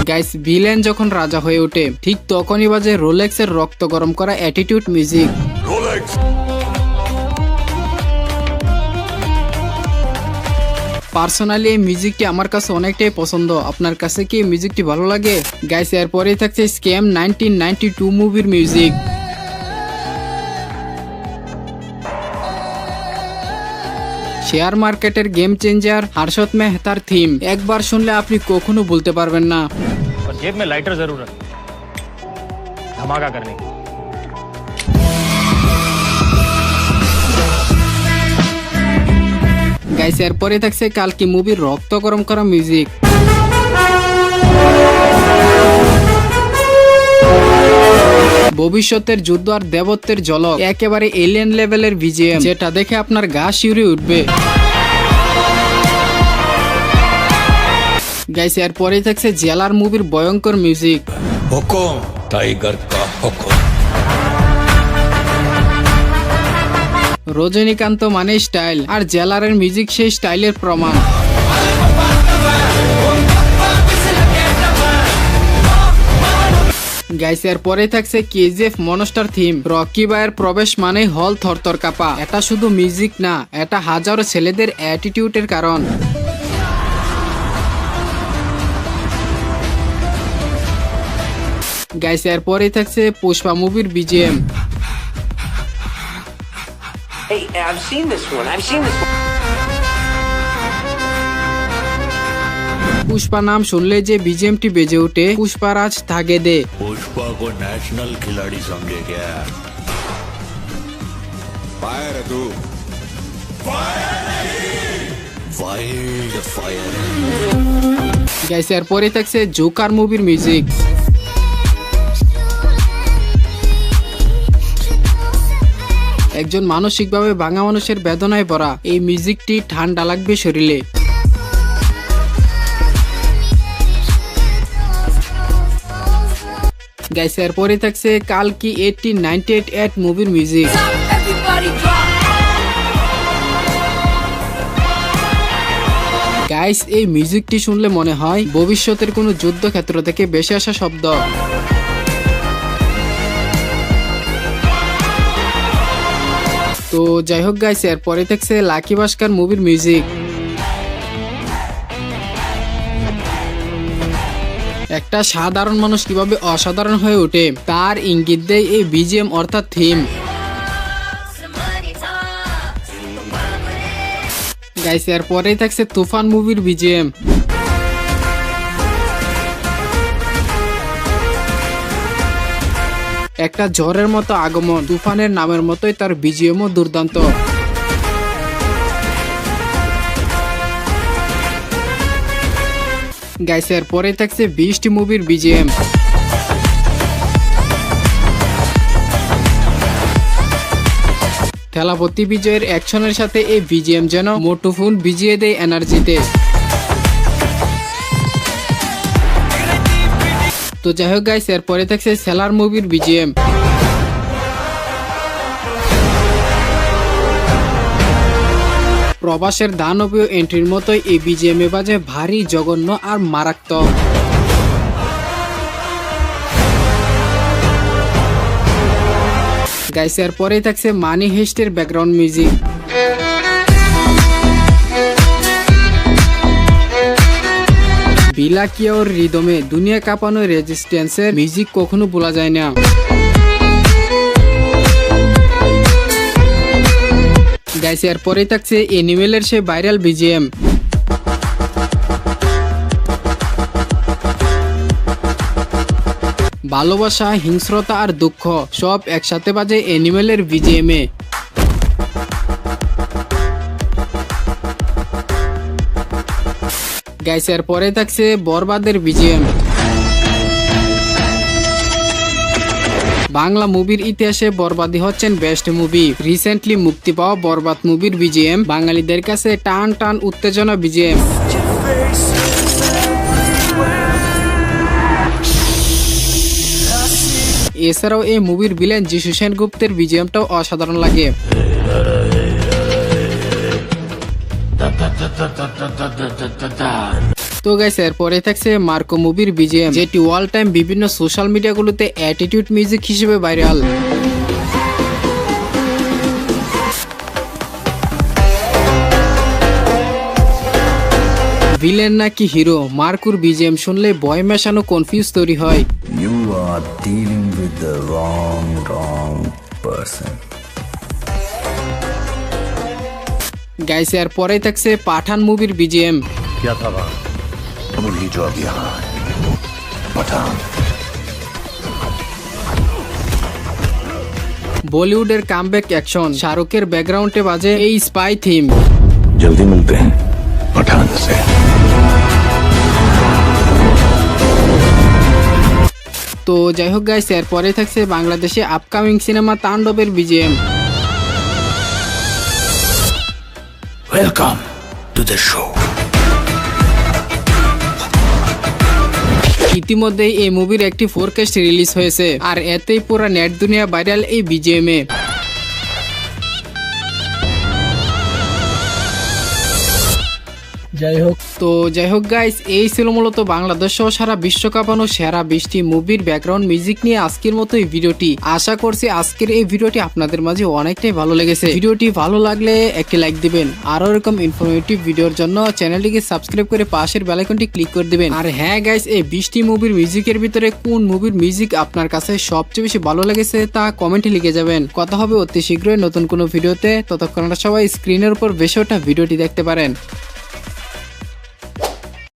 Guys, villain যখন রাজা হয়ে ওঠে ঠিক তখনই বাজে রোলেক্সের রক্ত গরম করা অ্যাটিটিউড মিউজিক। পার্সোনালি এই মিউজিকটি আমার কাছে অনেকটাই পছন্দ। আপনার কাছে কি এই মিউজিকটি ভালো লাগে? গাইস, এরপরেই থাকছে স্ক্যাম 1992 মুভির মিউজিক। শেয়ার মার্কেটের গেম চেঞ্জার হর্ষদ মেহতার থিম একবার শুনলে আপনি কখনো ভুলতে পারবেন না। जेब में लाइटर जरूर रख, धमाका करने की। গাইস, এরপরে থাকছে কালকি মুভির রক্ত গরম করা মিউজিক। ভবিষ্যতের যুদ্ধ আর দেবত্বের ঝলক, একেবারে এলিয়েন লেভেলের বিজিএম, যেটা দেখে আপনার গা শিউরে উঠবে। গাইস, এরপরেই থাকছে জেলার মুভির ভয়ঙ্কর মিউজিক। হুকুম টাইগার কা হুকুম। রজনীকান্ত মানে স্টাইল, আর জেলারের মিউজিক সেই স্টাইলের প্রমাণ। গাইস, এরপরে থাকছে কেজিএফ মনস্টার থিম। রকি ভাইয়ের প্রবেশ মানে হল থরথর কাঁপা। এটা শুধু মিউজিক না, এটা হাজারো ছেলেদের অ্যাটিটিউডের কারণ। গাইস, এরপরেই থাকছে পুষ্পা মুভির BGM. Hey, I've seen this one. Pushpa नाम सुनले जे बीजेएमटी बेजे उठे, पुष्पाराज धागे दे। पुष्पा को नेशनल खिलाड़ी समझे क्या? फायर है तू, वाइल्ड फायर। गाइस, एरपरे থাকছে জোকার মুভির মিউজিক। একজন মানসিকভাবে ভাঙা মানুষের বেদনায় ভরা এই মিউজিকটি ঠান্ডা লাগবে শরীরে। গাইস, এরপরে থাকছে কালকি 1898 মুভির মিউজিক। গাইস, এই মিউজিকটি শুনলে মনে হয় ভবিষ্যতের কোনো যুদ্ধক্ষেত্র থেকে ভেসে আসা শব্দ। তো যাই হোক গাইস, এরপরে থাকছে লাকি ভাস্কর মুভির মিউজিক। একটা সাধারণ মানুষ কিভাবে অসাধারণ হয়ে ওঠে তার ইঙ্গিত দেয় এই বিজিএম অর্থাৎ থিম। গাইস, এরপরেই থাকছে তুফান মুভির বিজিএম। একটা ঝড়ের মতো আগমন, তুফানের নামের মতোই তার বিজিএমও দুর্দান্ত। গাইস, এরপরে থাকছে বিস্ট মুভির বিজিএম। থেলাপতি বিজয়ের অ্যাকশনের সাথে এই বিজিএম যেন মুঠোফোন ভিজিয়ে দেয় এনার্জিতে। তো যাই হোক গাইস, এরপরে থাকছে সেলার মুভির বিজিএম। প্রবাসের দানবীয় এন্ট্রির মতোই এই বিজিএম এ বাজে ভারী, জঘন্য আর মারাত্মক। গাইস, এরপরেই থাকছে মানি হেস্টের ব্যাকগ্রাউন্ড মিউজিক। বিলাকিয়া ওর রিদমে দুনিয়া কাঁপানো রেজিস্ট্যান্সের মিউজিক কখনো ভোলা যায় না। গাইস, এরপরেই থাকছে অ্যানিমেলের সে ভাইরাল বিজিএম। ভালোবাসা, হিংস্রতা আর দুঃখ সব একসাথে বাজে অ্যানিমেলের বিজিএম এ। গাইস, এরপরে থাকছে বরবাদের বিজিএম। বাংলা মুভির ইতিহাসে বরবাদি হচ্ছেন বেস্ট মুভি। রিসেন্টলি মুক্তি পাওয়া বরবাদ মুভির বিজিএম বাঙালিদের কাছে টান টান উত্তেজনা বিজিএম। এছাড়াও এই মুভির ভিলেন যিশু সেনগুপ্তের বিজিএমটাও অসাধারণ লাগে। তো তো গাইস এরপরে থাকছে মার্কো মুভির বিজিএম, যেটি অল টাইম বিভিন্ন সোশ্যাল মিডিয়াগুলোতে অ্যাটিটিউড মিউজিক হিসেবে ভাইরাল। ভিলেন নাকি হিরো, মার্কুর বিজিএম শুনলে ভয় মেশানো কনফিউজ তৈরি হয়। You are dealing with the wrong person. Guys এরপরে থাকছে পাঠান মুভির বিজিএম। क्या था वहाँ? वही जो अब यहाँ है, पठान। বলিউডের কামব্যাক অ্যাকশন, শাহরুখের ব্যাকগ্রাউন্ডে বাজে এই স্পাই থিম। जल्दी मिलते हैं पठान से। তো যাই হোক গাইস এরপরে থাকছে বাংলাদেশে আপকামিং সিনেমা তাণ্ডবের BGM. Welcome to the show. ইতিমধ্যেই এই মুভির একটি ফোরকাস্ট রিলিজ হয়েছে, আর এতেই পুরো নেট দুনিয়া ভাইরাল এই বিজিএম এ। যাই হোক গাইস, এই ছিল মূলত বাংলাদেশ সহ সারা বিশ্ব কাঁপানো সেরা 20টি মুভির ব্যাকগ্রাউন্ড মিউজিক নিয়ে আজকের মতো এই ভিডিওটি। আশা করছি আজকের এই ভিডিওটি আপনাদের মাঝে অনেকটাই ভালো লেগেছে। ভিডিওটি ভালো লাগলে একটি লাইক দিবেন, আরো এরকম ইনফরমেটিভ ভিডিওর জন্য চ্যানেলটিকে সাবস্ক্রাইব করে পাশের বেল আইকনটি ক্লিক করে দিবেন। আর হ্যাঁ গাইস, এই 20টি মুভির মিউজিকের ভিতরে কোন মুভির মিউজিক আপনার কাছে সবচেয়ে বেশি ভালো লেগেছে তা কমেন্টে লিখে যাবেন। কথা হবে অতি শীঘ্রই নতুন কোনো ভিডিওতে, ততক্ষণ সবাই স্ক্রিনের উপর বেশি ওঠা ভিডিওটি দেখতে পারেন।